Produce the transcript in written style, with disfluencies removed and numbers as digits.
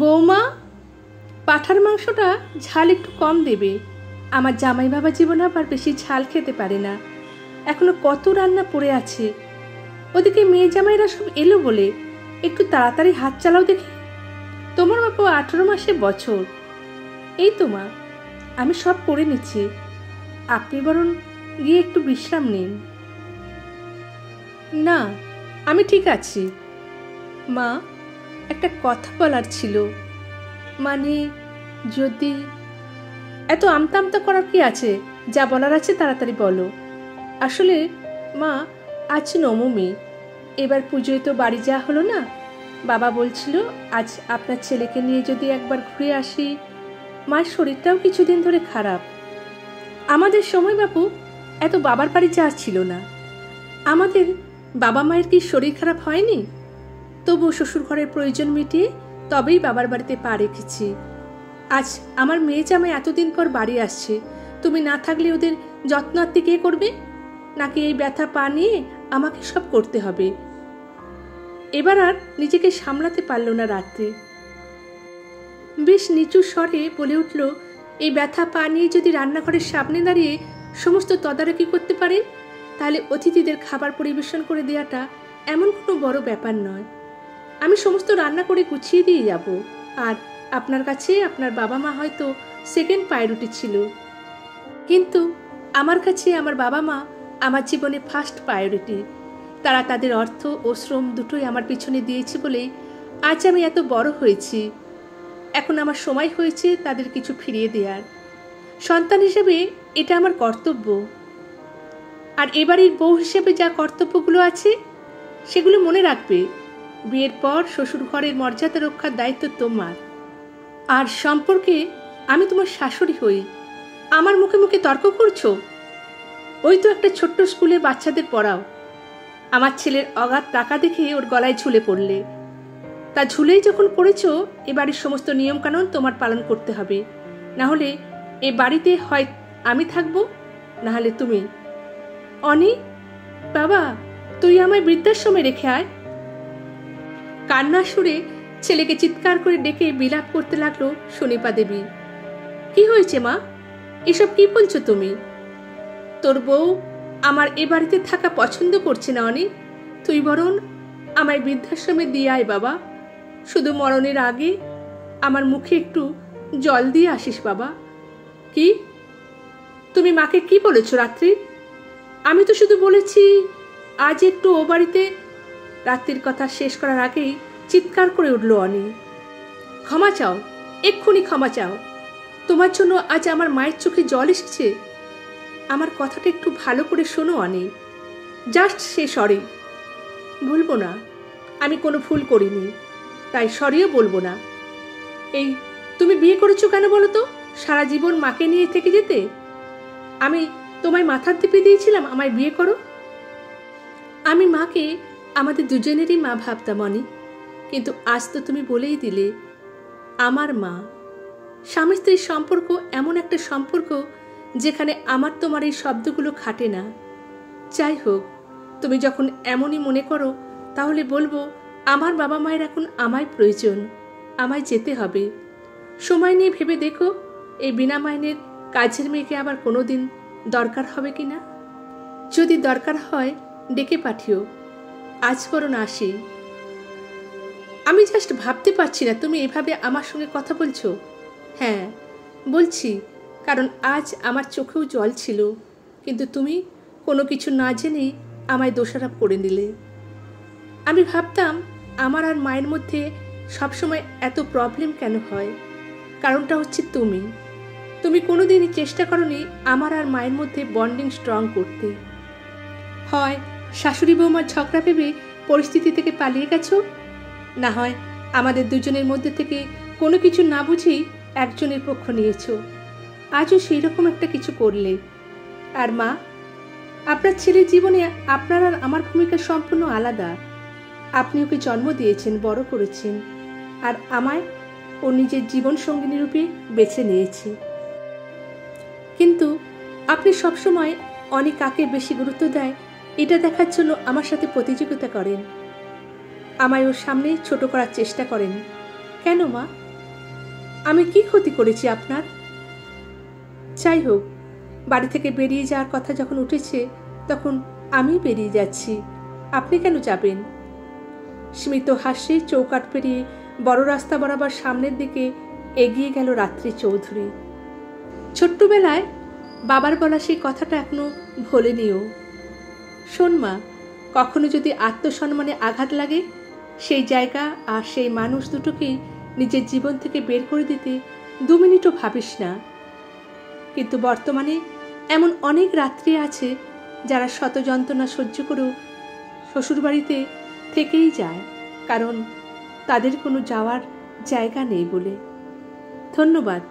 বৌমা, পাঁঠার মাংসটা ঝাল একটু কম দেবে। আমার জামাই বাবা জীবন আবার বেশি ঝাল খেতে পারে না। এখনো কত রান্না পড়ে আছে। ওদিকে মেয়ে জামাইরা সব এলো বলে একটু তাড়াতাড়ি হাত চালাও দেখি। তোমার বাপু 18 মাসে বছর। এই তো মা, আমি সব করে নিচ্ছি, আপনি বরং গিয়ে একটু বিশ্রাম নিন। না, আমি ঠিক আছি। মা, একটা কথা বলার ছিল। মানে, যদি এত আমতা আমতা করার কি আছে? যা বলার আছে তাড়াতাড়ি বলো। আসলে মা, আজ নবমী, এবার পুজোয় তো বাড়ি যাওয়া হলো না। বাবা বলছিল আজ আপনার ছেলেকে নিয়ে যদি একবার ঘুরে আসি। মায়ের শরীরটাও কিছুদিন ধরে খারাপ। আমাদের সময় বাপু এত বাবার বাড়ি যাওয়ার ছিল না। আমাদের বাবা মায়ের কি শরীর খারাপ হয়নি? তবু শ্বশুর ঘরের প্রয়োজন মিটিয়ে তবেই বাবার বাড়িতে পা রেখেছি। আজ আমার মেয়ে জামাই এতদিন পর বাড়ি আসছে, তুমি না থাকলে ওদের যত্নার্থী কে করবে? নাকি এই ব্যথা পা নিয়ে আমাকে সব করতে হবে? এবার আর নিজেকে সামলাতে পারল না রাত্রে। বেশ নিচু স্বরে বলে উঠল, এই ব্যথা পা নিয়ে যদি রান্নাঘরের সামনে দাঁড়িয়ে সমস্ত তদারকি করতে পারেন, তাহলে অতিথিদের খাবার পরিবেশন করে দেওয়াটা এমন কোনো বড় ব্যাপার নয়। আমি সমস্ত রান্না করে গুছিয়ে দিয়ে যাব। আর আপনার কাছে আপনার বাবা মা হয়তো সেকেন্ড প্রায়োরিটি ছিল, কিন্তু আমার কাছে আমার বাবা মা আমার জীবনে ফার্স্ট প্রায়োরিটি। তারা তাদের অর্থ ও শ্রম দুটোই আমার পিছনে দিয়েছে বলেই আজ আমি এত বড় হয়েছি। এখন আমার সময় হয়েছে তাদের কিছু ফিরিয়ে দেওয়ার। সন্তান হিসেবে এটা আমার কর্তব্য। আর এবারের বউ হিসেবে যা কর্তব্যগুলো আছে সেগুলো মনে রাখবে। বিয়ের পর শ্বশুর ঘরের মর্যাদা রক্ষার দায়িত্ব তোমার। আর সম্পর্কে আমি তোমার শাশুড়ি হই। আমার মুখে মুখে তর্ক করছো? ওই তো একটা ছোট্ট স্কুলে বাচ্চাদের পড়াও। আমার ছেলের অগাধ টাকা দেখে ওর গলায় ঝুলে পড়লে। তা ঝুলেই যখন পড়েছ, এ বাড়ির সমস্ত নিয়মকানুন তোমার পালন করতে হবে। না হলে এ বাড়িতে হয় আমি থাকবো, না হলে তুমি। অনি, বাবা, তুই আমায় বৃদ্ধাশ্রমে রেখে আয়। কান্না সুরে ছেলেকে চিৎকার করে ডেকে বিলাপ করতে লাগলো সুনিপা দেবী। কি হয়েছে মা? এসব কি বলছো তুমি? তোর বউ আমার এ বাড়িতে থাকা পছন্দ করছে না অনি। তুই বরং আমায় বৃদ্ধাশ্রমে দিয়ে আয় বাবা। শুধু মরণের আগে আমার মুখে একটু জল দিয়ে আসিস বাবা। কি? তুমি মাকে কি বলেছো রাত্রি? আমি তো শুধু বলেছি আজ একটু ও বাড়িতে। রাত্রির কথা শেষ করার আগেই চিৎকার করে উঠল অনি। ক্ষমা চাও, এক্ষুনি ক্ষমা চাও। তোমার জন্য আজ আমার মায়ের চোখে জল এসেছে। আমার কথাটা একটু ভালো করে শোনো অনি। Just say sorry. বলবো না, আমি কোনো ভুল করিনি, তাই সরিও বলবো না। এই তুমি বিয়ে করেছো কেন বলো তো? সারা জীবন মাকে নিয়ে থেকে যেতে? আমি তোমায় মাথার টিপে দিয়েছিলাম আমায় বিয়ে করো? আমি মাকে আমাদের দুজনেরই মা ভাবতাম অনি, কিন্তু আজ তো তুমি বলেই দিলে আমার মা। স্বামী স্ত্রীর সম্পর্ক এমন একটা সম্পর্ক যেখানে আমার তোমার এই শব্দগুলো খাটে না। যাই হোক, তুমি যখন এমনই মনে করো, তাহলে বলবো আমার বাবা মায়ের এখন আমায় প্রয়োজন। আমায় যেতে হবে। সময় নিয়ে ভেবে দেখো, এই বিনা মাইনের কাজের মেয়েকে আবার কোনোদিন দরকার হবে কিনা। যদি দরকার হয় ডেকে পাঠিও। আজ বরং আসি। আমি জাস্ট ভাবতে পারছি না তুমি এভাবে আমার সঙ্গে কথা বলছো। হ্যাঁ বলছি, কারণ আজ আমার চোখেও জল ছিল, কিন্তু তুমি কোনো কিছু না জেনেই আমায় দোষারোপ করে নিলে। আমি ভাবতাম আমার আর মায়ের মধ্যে সবসময় এত প্রবলেম কেন হয়। কারণটা হচ্ছে তুমি। তুমি কোনোদিনই চেষ্টা করোনি আমার আর মায়ের মধ্যে বন্ডিং স্ট্রং করতে। হয় শাশুড়ি বৌমার ঝগড়া ভেবে পরিস্থিতি থেকে পালিয়ে গেছো, না হয় আমাদের দুজনের মধ্যে থেকে কোনো কিছু না বুঝেই একজনের পক্ষ নিয়েছো। আজও সেই রকম একটা কিছু করলে। আর মা, আপনার ছেলের জীবনে আপনার আর আমার ভূমিকা সম্পূর্ণ আলাদা। আপনি ওকে জন্ম দিয়েছেন, বড় করেছেন, আর আমায় ও নিজের জীবন সঙ্গিনী রূপে বেছে নিয়েছে। কিন্তু আপনি সবসময় অনেক কাকে বেশি গুরুত্ব দেয় এটা দেখার জন্য আমার সাথে প্রতিযোগিতা করেন। আমায় ওর সামনে ছোট করার চেষ্টা করেন। কেন মা? আমি কি ক্ষতি করেছি আপনার? যাই হোক, বাড়ি থেকে বেরিয়ে যাওয়ার কথা যখন উঠেছে তখন আমি বেরিয়ে যাচ্ছি, আপনি কেন যাবেন? স্মিত হাসি চৌকাঠ পেরিয়ে বড় রাস্তা বরাবর সামনের দিকে এগিয়ে গেল রাত্রি চৌধুরী। ছোট্টবেলায় বাবার বলা সেই কথাটা এখনো ভোলেনিও। শোন মা, কখনো যদি আত্মসম্মানে আঘাত লাগে, সেই জায়গা আর সেই মানুষ দুটোকেই নিজের জীবন থেকে বের করে দিতে 2 মিনিটও ভাবিস না। কিন্তু বর্তমানে এমন অনেক রাত্রি আছে যারা শত যন্ত্রণা সহ্য করেও শ্বশুরবাড়িতে থেকেই যায়, কারণ তাদের কোনো যাওয়ার জায়গা নেই বলে। ধন্যবাদ।